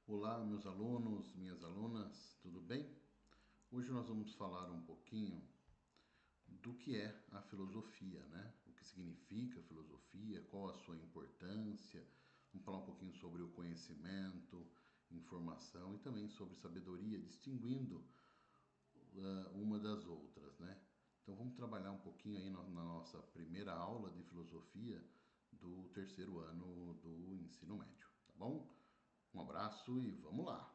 Olá, meus alunos, minhas alunas, tudo bem? Hoje nós vamos falar um pouquinho do que é a filosofia, né? O que significa a filosofia, qual a sua importância. Vamos falar um pouquinho sobre o conhecimento, informação e também sobre sabedoria, distinguindo uma das outras, né? Então vamos trabalhar um pouquinho aí na nossa primeira aula de filosofia do terceiro ano do ensino médio, tá bom? Um abraço e vamos lá!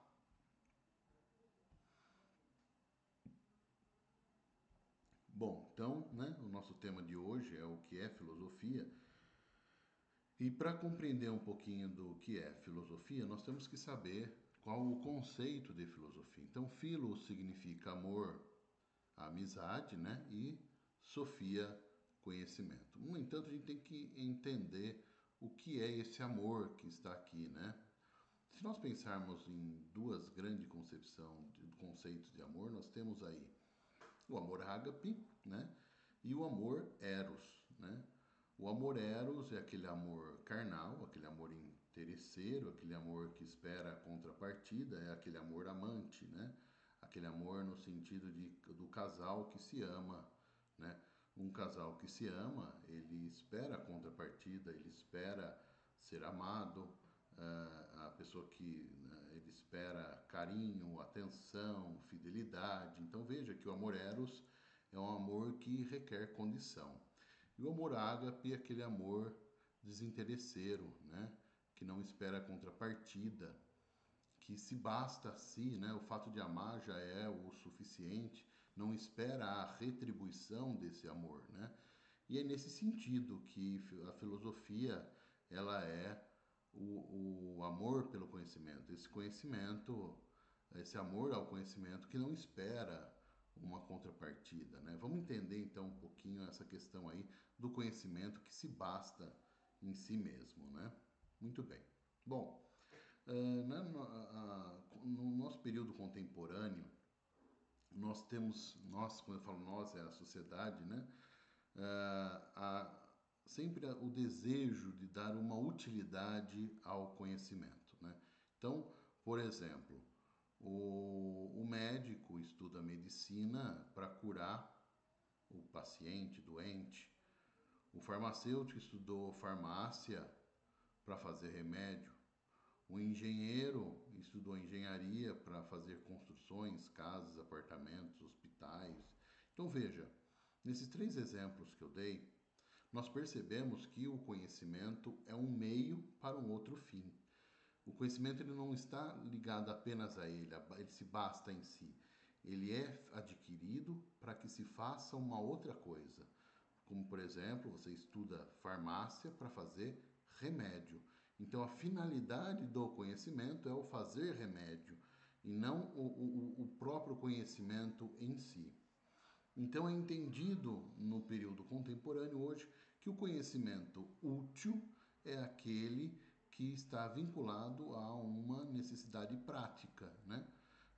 Bom, então, né, o nosso tema de hoje é o que é filosofia. E para compreender um pouquinho do que é filosofia, nós temos que saber qual o conceito de filosofia. Então, filo significa amor, amizade, né? E sofia, conhecimento. No entanto, a gente tem que entender o que é esse amor que está aqui, né? Se nós pensarmos em duas grandes conceitos de amor, nós temos aí o amor ágape, né? E o amor eros, né? O amor eros é aquele amor carnal, aquele amor interesseiro, aquele amor que espera a contrapartida, é aquele amor amante, né? Aquele amor no sentido do casal que se ama, né? Um casal que se ama, ele espera a contrapartida, ele espera ser amado, a pessoa que ele espera carinho, atenção, fidelidade. Então veja que o amor eros é um amor que requer condição. E o amor ágape é aquele amor desinteresseiro, né? Que não espera contrapartida, que se basta a si, né? O fato de amar já é o suficiente, não espera a retribuição desse amor, né? E é nesse sentido que a filosofia ela é o amor pelo conhecimento, esse conhecimento, esse amor ao conhecimento que não espera uma contrapartida, né? Vamos entender então um pouquinho essa questão aí do conhecimento que se basta em si mesmo, né? Muito bem. Bom, no nosso período contemporâneo, nós, quando eu falo nós, é a sociedade, né? Sempre o desejo de dar uma utilidade ao conhecimento, né? Então, por exemplo, o médico estuda medicina para curar o paciente doente, o farmacêutico estudou farmácia para fazer remédio, o engenheiro estudou engenharia para fazer construções, casas, apartamentos, hospitais. Então veja, nesses três exemplos que eu dei, nós percebemos que o conhecimento é um meio para um outro fim. O conhecimento ele não está ligado apenas a ele se basta em si. Ele é adquirido para que se faça uma outra coisa. Como, por exemplo, você estuda farmácia para fazer remédio. Então, a finalidade do conhecimento é o fazer remédio e não o próprio conhecimento em si. Então, é entendido no período contemporâneo hoje que o conhecimento útil é aquele que está vinculado a uma necessidade prática, né?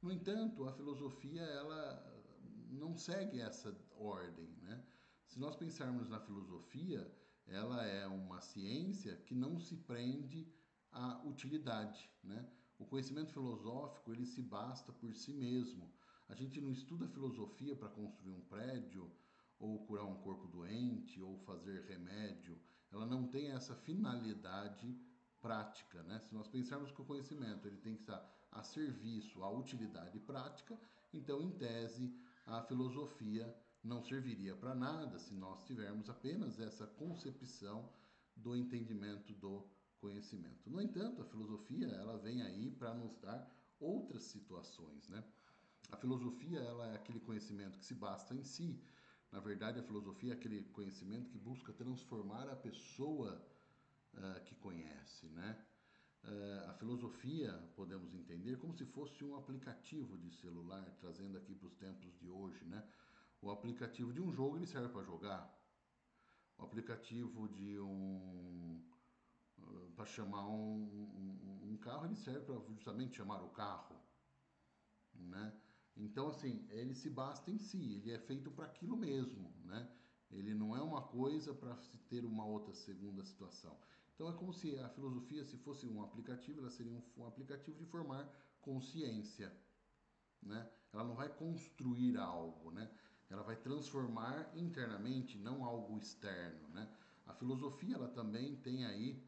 No entanto, a filosofia ela não segue essa ordem, né? Se nós pensarmos na filosofia, ela é uma ciência que não se prende à utilidade, né? O conhecimento filosófico ele se basta por si mesmo. A gente não estuda filosofia para construir um prédio ou curar um corpo doente ou fazer remédio. Ela não tem essa finalidade prática, né? Se nós pensarmos que o conhecimento ele tem que estar a serviço, à utilidade prática, então, em tese, a filosofia não serviria para nada se nós tivermos apenas essa concepção do entendimento do conhecimento. No entanto, a filosofia ela vem aí para nos dar outras situações, né? A filosofia ela é aquele conhecimento que se basta em si. Na verdade, a filosofia é aquele conhecimento que busca transformar a pessoa que conhece, né? A filosofia podemos entender como se fosse um aplicativo de celular, trazendo aqui para os tempos de hoje, né? O aplicativo de um jogo ele serve para jogar. O aplicativo de para chamar um carro ele serve para justamente chamar o carro, né? Então assim ele se basta em si, ele é feito para aquilo mesmo, né? Ele não é uma coisa para se ter uma outra segunda situação. Então é como se a filosofia, se fosse um aplicativo, ela seria um aplicativo de formar consciência, né? Ela não vai construir algo, né? Ela vai transformar internamente, não algo externo, né? A filosofia, ela também tem aí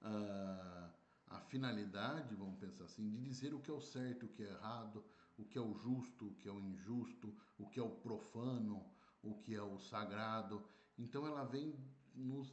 a, a finalidade, vamos pensar assim, de dizer o que é o certo, o que é errado, o que é o justo, o que é o injusto, o que é o profano, o que é o sagrado. Então ela vem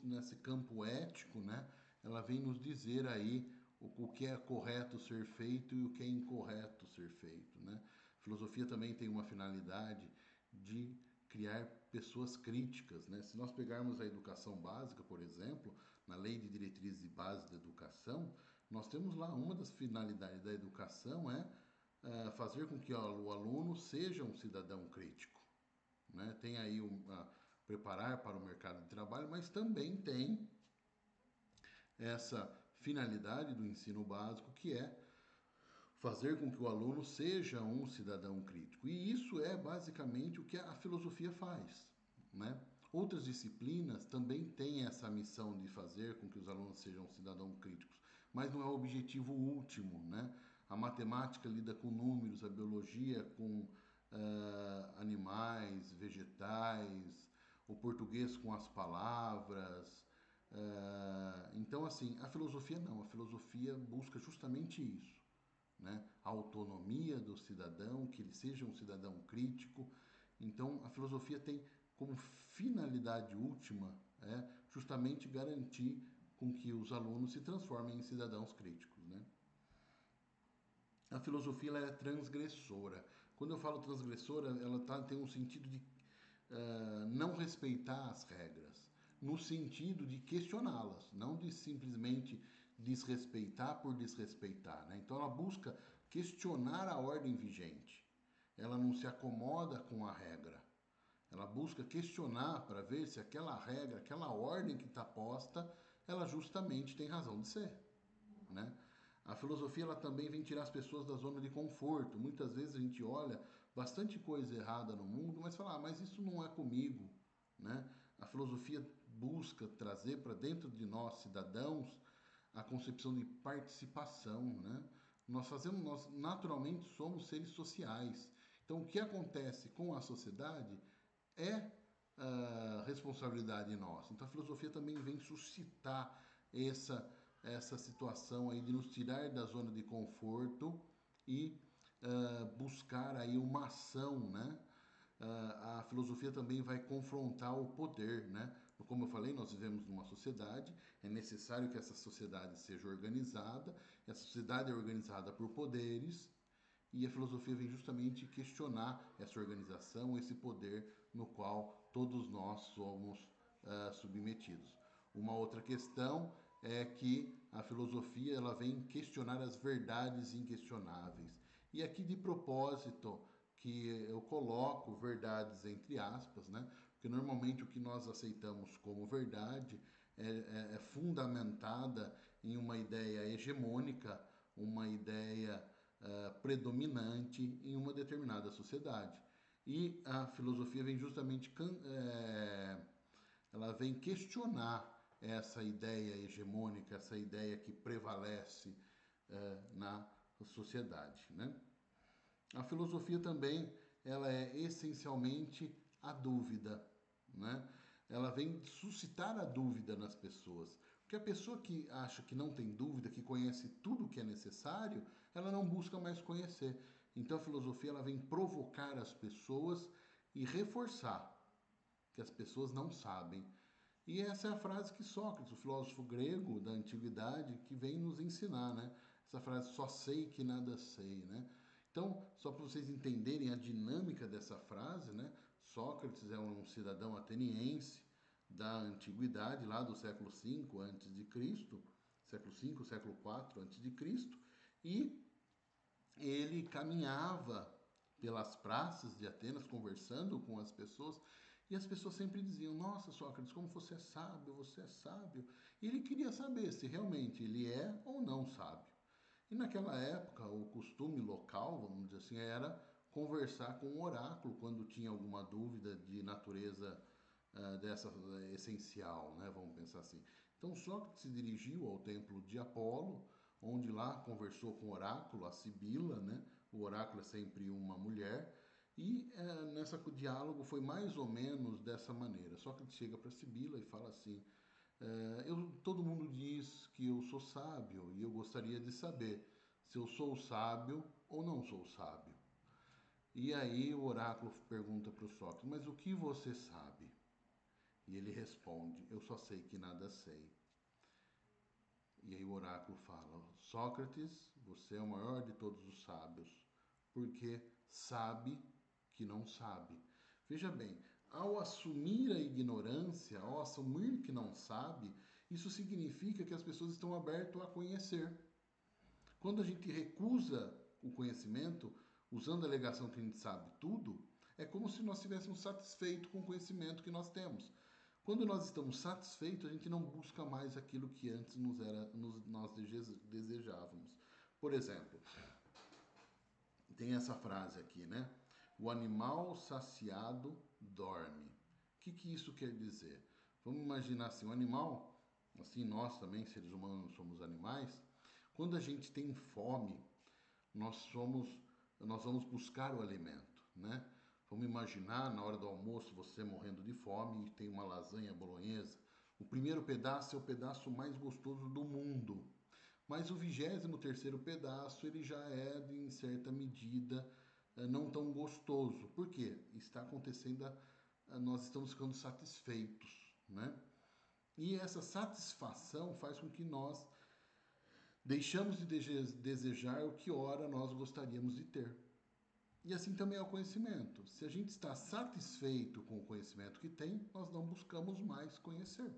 nesse campo ético, né? Ela vem nos dizer aí o que é correto ser feito e o que é incorreto ser feito, né? A filosofia também tem uma finalidade de criar pessoas críticas, né? Se nós pegarmos a educação básica, por exemplo, na Lei de Diretrizes e Bases da Educação, nós temos lá uma das finalidades da educação fazer com que o aluno seja um cidadão crítico, né? Tem aí preparar para o mercado de trabalho, mas também tem essa finalidade do ensino básico, que é fazer com que o aluno seja um cidadão crítico. E isso é basicamente o que a filosofia faz, né? Outras disciplinas também têm essa missão de fazer com que os alunos sejam cidadãos críticos, mas não é o objetivo último, né? A matemática lida com números, a biologia com animais, vegetais, o português com as palavras. Então, assim, a filosofia não, a filosofia busca justamente isso, né? A autonomia do cidadão, que ele seja um cidadão crítico. Então, a filosofia tem como finalidade última justamente garantir com que os alunos se transformem em cidadãos críticos, né? A filosofia ela é transgressora. Quando eu falo transgressora, ela tem um sentido de não respeitar as regras, no sentido de questioná-las, não de simplesmente desrespeitar por desrespeitar, né? Então ela busca questionar a ordem vigente. Ela não se acomoda com a regra. Ela busca questionar para ver se aquela regra, aquela ordem que está posta, ela justamente tem razão de ser, né? A filosofia ela também vem tirar as pessoas da zona de conforto. Muitas vezes a gente olha bastante coisa errada no mundo, mas fala, mas isso não é comigo, né? A filosofia busca trazer para dentro de nós, cidadãos, a concepção de participação, né? Nós naturalmente somos seres sociais. Então, o que acontece com a sociedade é responsabilidade nossa. Então, a filosofia também vem suscitar essa situação aí de nos tirar da zona de conforto e buscar aí uma ação, né? A filosofia também vai confrontar o poder, né? Como eu falei, nós vivemos numa sociedade, é necessário que essa sociedade seja organizada, essa sociedade é organizada por poderes, e a filosofia vem justamente questionar essa organização, esse poder no qual todos nós somos submetidos. Uma outra questão é que a filosofia ela vem questionar as verdades inquestionáveis. E aqui de propósito que eu coloco verdades entre aspas, né? Porque normalmente o que nós aceitamos como verdade é fundamentada em uma ideia hegemônica, uma ideia predominante em uma determinada sociedade. E a filosofia vem justamente ela vem questionar essa ideia hegemônica, essa ideia que prevalece na sociedade, né? A filosofia também ela é essencialmente a dúvida, né? Ela vem suscitar a dúvida nas pessoas. Porque a pessoa que acha que não tem dúvida, que conhece tudo o que é necessário, ela não busca mais conhecer. Então a filosofia ela vem provocar as pessoas e reforçar que as pessoas não sabem. E essa é a frase que Sócrates, o filósofo grego da antiguidade, que vem nos ensinar, né? Essa frase, só sei que nada sei, né? Então, só para vocês entenderem a dinâmica dessa frase, né? Sócrates é um cidadão ateniense da antiguidade, lá do século V antes de Cristo, século V, século IV antes de Cristo, e ele caminhava pelas praças de Atenas conversando com as pessoas e as pessoas sempre diziam: Nossa, Sócrates, como você é sábio, você é sábio. E ele queria saber se realmente ele é ou não sábio. E naquela época, o costume local, vamos dizer assim, era conversar com o oráculo quando tinha alguma dúvida de natureza dessa essencial, né? Vamos pensar assim. Então Sócrates se dirigiu ao templo de Apolo, onde lá conversou com o oráculo, a Sibila, né? O oráculo é sempre uma mulher, e nesse diálogo foi mais ou menos dessa maneira. Sócrates chega para Sibila e fala assim: todo mundo diz que eu sou sábio e eu gostaria de saber se eu sou sábio ou não sou sábio. E aí o oráculo pergunta para o Sócrates: mas o que você sabe? E ele responde: eu só sei que nada sei. E aí o oráculo fala: Sócrates, você é o maior de todos os sábios, porque sabe que não sabe. Veja bem, ao assumir a ignorância, ao assumir que não sabe, isso significa que as pessoas estão abertas a conhecer. Quando a gente recusa o conhecimento, usando a alegação que a gente sabe tudo, é como se nós estivéssemos satisfeitos com o conhecimento que nós temos. Quando nós estamos satisfeitos, a gente não busca mais aquilo que antes nós desejávamos. Por exemplo, tem essa frase aqui, né? O animal saciado dorme. O que isso quer dizer? Vamos imaginar assim, o animal, assim nós também, seres humanos, somos animais. Quando a gente tem fome, nós vamos buscar o alimento, né? Vamos imaginar na hora do almoço você morrendo de fome e tem uma lasanha bolonhesa. O primeiro pedaço é o pedaço mais gostoso do mundo. Mas o 23º pedaço ele já é, em certa medida, não tão gostoso. Por quê? Está acontecendo, nós estamos ficando satisfeitos, né? E essa satisfação faz com que nós deixamos de desejar o que ora nós gostaríamos de ter. E assim também é o conhecimento. Se a gente está satisfeito com o conhecimento que tem, nós não buscamos mais conhecer.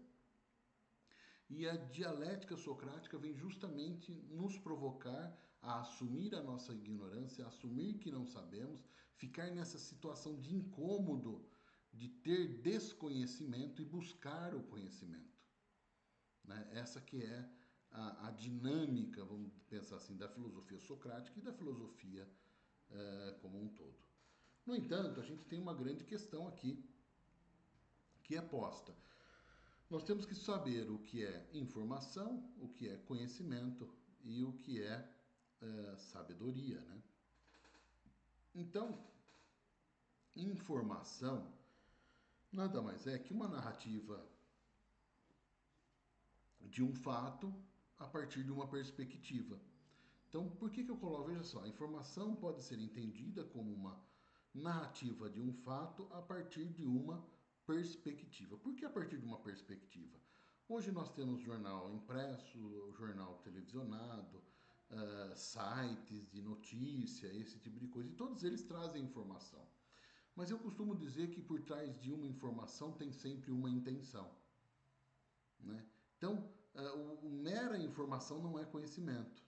E a dialética socrática vem justamente nos provocar a assumir a nossa ignorância, a assumir que não sabemos, ficar nessa situação de incômodo, de ter desconhecimento e buscar o conhecimento. Né? Essa que é a dinâmica, vamos pensar assim, da filosofia socrática e da filosofia como um todo. No entanto, a gente tem uma grande questão aqui que é posta. Nós temos que saber o que é informação, o que é conhecimento e o que é sabedoria, né? Então, informação nada mais é que uma narrativa de um fato a partir de uma perspectiva. Então, por que eu coloco? Veja só, a informação pode ser entendida como uma narrativa de um fato a partir de uma perspectiva. Por que a partir de uma perspectiva? Hoje nós temos jornal impresso, jornal televisionado, sites de notícia, esse tipo de coisa, e todos eles trazem informação. Mas eu costumo dizer que por trás de uma informação tem sempre uma intenção, né? Então, a mera informação não é conhecimento.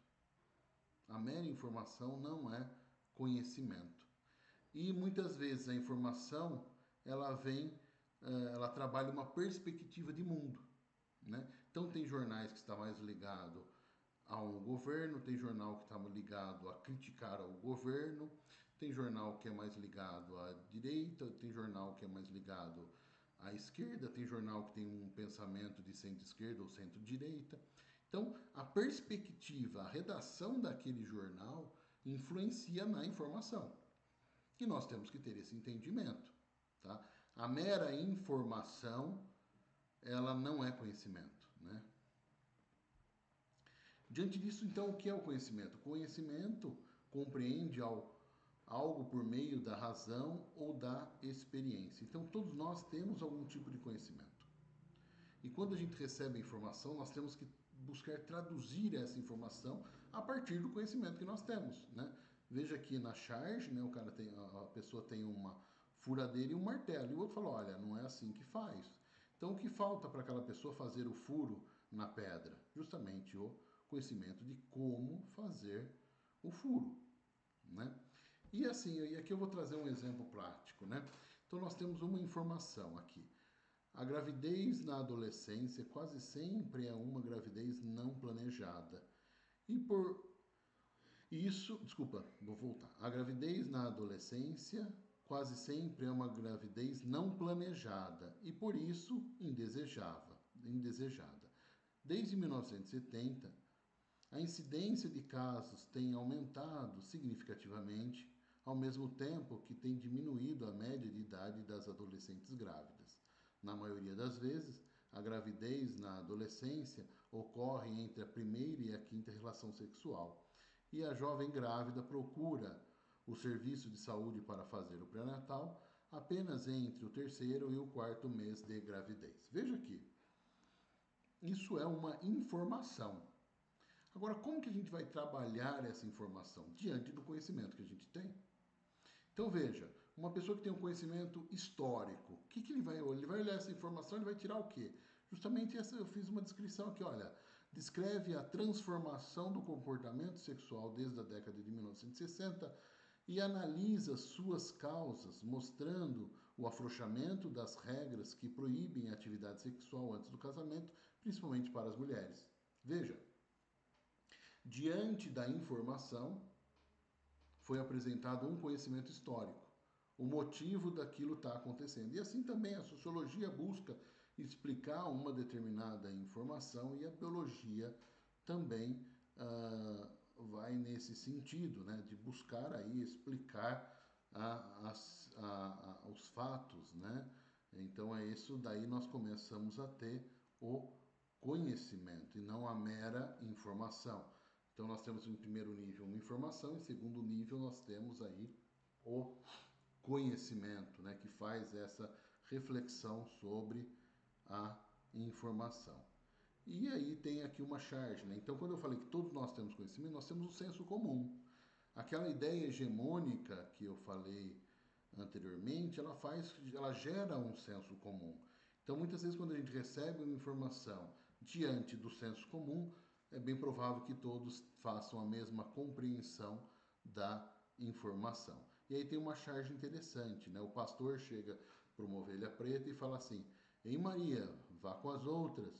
A mera informação não é conhecimento. E muitas vezes a informação ela vem, ela trabalha uma perspectiva de mundo, né? Então tem jornais que está mais ligado ao governo, tem jornal que está ligado a criticar ao governo, tem jornal que é mais ligado à direita, tem jornal que é mais ligado à esquerda, tem jornal que tem um pensamento de centro-esquerda ou centro-direita. Então, a perspectiva, a redação daquele jornal influencia na informação. E nós temos que ter esse entendimento, tá? A mera informação, ela não é conhecimento, né? Diante disso, então, o que é o conhecimento? O conhecimento compreende algo por meio da razão ou da experiência. Então, todos nós temos algum tipo de conhecimento. E quando a gente recebe a informação, nós temos que buscar traduzir essa informação a partir do conhecimento que nós temos, né? Veja aqui na charge, né, a pessoa tem uma furadeira e um martelo, e o outro fala, olha, não é assim que faz. Então, o que falta para aquela pessoa fazer o furo na pedra? Justamente o conhecimento de como fazer o furo, né? E assim, e aqui eu vou trazer um exemplo prático, né? Então, nós temos uma informação aqui. A gravidez na adolescência quase sempre é uma gravidez não planejada. E por isso, desculpa, vou voltar. A gravidez na adolescência quase sempre é uma gravidez não planejada e por isso indesejada. Desde 1970, a incidência de casos tem aumentado significativamente, ao mesmo tempo que tem diminuído a média de idade das adolescentes grávidas. Na maioria das vezes, a gravidez na adolescência ocorre entre a primeira e a quinta relação sexual, e a jovem grávida procura o serviço de saúde para fazer o pré-natal apenas entre o terceiro e o quarto mês de gravidez. Veja aqui, isso é uma informação. Agora, como que a gente vai trabalhar essa informação? Diante do conhecimento que a gente tem. Então, veja, uma pessoa que tem um conhecimento histórico, o que ele vai olhar? Ele vai olhar essa informação, ele vai tirar o quê? Justamente essa, eu fiz uma descrição aqui, olha, descreve a transformação do comportamento sexual desde a década de 1960 e analisa suas causas, mostrando o afrouxamento das regras que proíbem a atividade sexual antes do casamento, principalmente para as mulheres. Veja, diante da informação, foi apresentado um conhecimento histórico, o motivo daquilo está acontecendo. E assim também a sociologia busca explicar uma determinada informação e a biologia também vai nesse sentido, né, de buscar aí explicar os fatos, né? Então é isso, daí nós começamos a ter o conhecimento e não a mera informação. Então nós temos em primeiro nível uma informação, em segundo nível nós temos aí o conhecimento, né, que faz essa reflexão sobre a informação. E aí tem aqui uma charge, né? Então quando eu falei que todos nós temos conhecimento, nós temos um senso comum. Aquela ideia hegemônica que eu falei anteriormente, ela gera um senso comum. Então muitas vezes quando a gente recebe uma informação diante do senso comum, é bem provável que todos façam a mesma compreensão da informação. E aí tem uma charge interessante, né? O pastor chega para uma ovelha preta e fala assim: "Ei Maria, vá com as outras."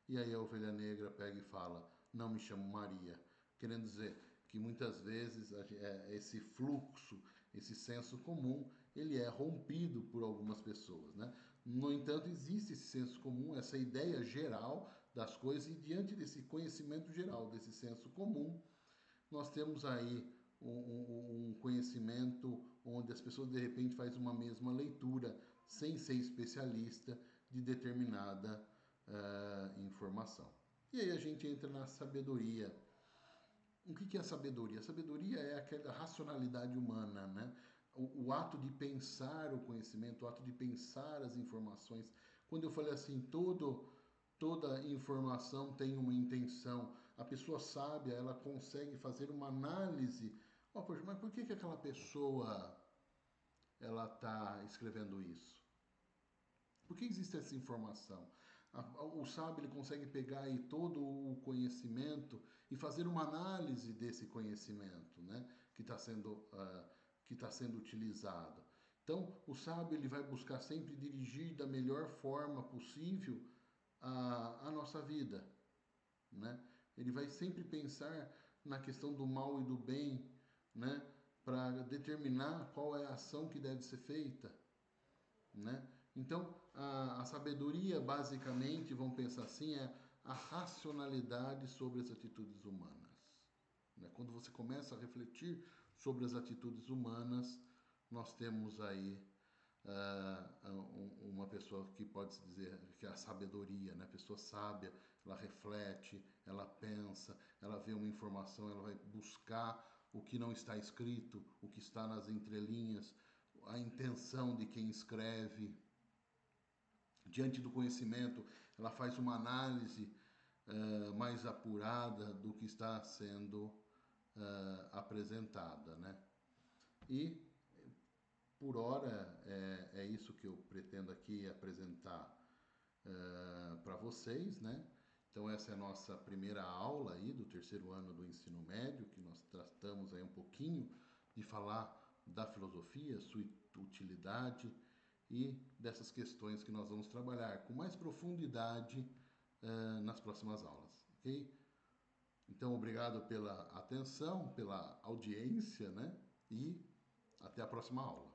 E aí a ovelha negra pega e fala: "Não me chamo Maria." Querendo dizer que muitas vezes esse fluxo, esse senso comum, ele é rompido por algumas pessoas, né? No entanto, existe esse senso comum, essa ideia geral das coisas, e diante desse conhecimento geral, desse senso comum, nós temos aí um conhecimento onde as pessoas de repente fazem uma mesma leitura, sem ser especialista de determinada informação. E aí a gente entra na sabedoria. O que é a sabedoria? A sabedoria é aquela racionalidade humana, né? O ato de pensar o conhecimento, o ato de pensar as informações. Quando eu falei assim, toda informação tem uma intenção. A pessoa sábia, ela consegue fazer uma análise. Oh, poxa, mas por que aquela pessoa ela está escrevendo isso? Por que existe essa informação? O sábio ele consegue pegar aí todo o conhecimento e fazer uma análise desse conhecimento, né, que está sendo utilizado. Então, o sábio ele vai buscar sempre dirigir da melhor forma possível a nossa vida, né? Ele vai sempre pensar na questão do mal e do bem, né, para determinar qual é a ação que deve ser feita, né? Então, a sabedoria, basicamente, vamos pensar assim, é a racionalidade sobre as atitudes humanas. Né? Quando você começa a refletir sobre as atitudes humanas, nós temos aí uma pessoa que pode-se dizer que é a sabedoria, né? A pessoa sábia, ela reflete, ela pensa, ela vê uma informação, ela vai buscar o que não está escrito, o que está nas entrelinhas, a intenção de quem escreve. Diante do conhecimento, ela faz uma análise mais apurada do que está sendo apresentada, né? E, por hora, é isso que eu pretendo aqui apresentar para vocês, né? Então, essa é a nossa primeira aula aí do terceiro ano do ensino médio, que nós tratamos aí um pouquinho de falar da filosofia, sua utilidade, e dessas questões que nós vamos trabalhar com mais profundidade nas próximas aulas, ok? Então, obrigado pela atenção, pela audiência, né? E até a próxima aula.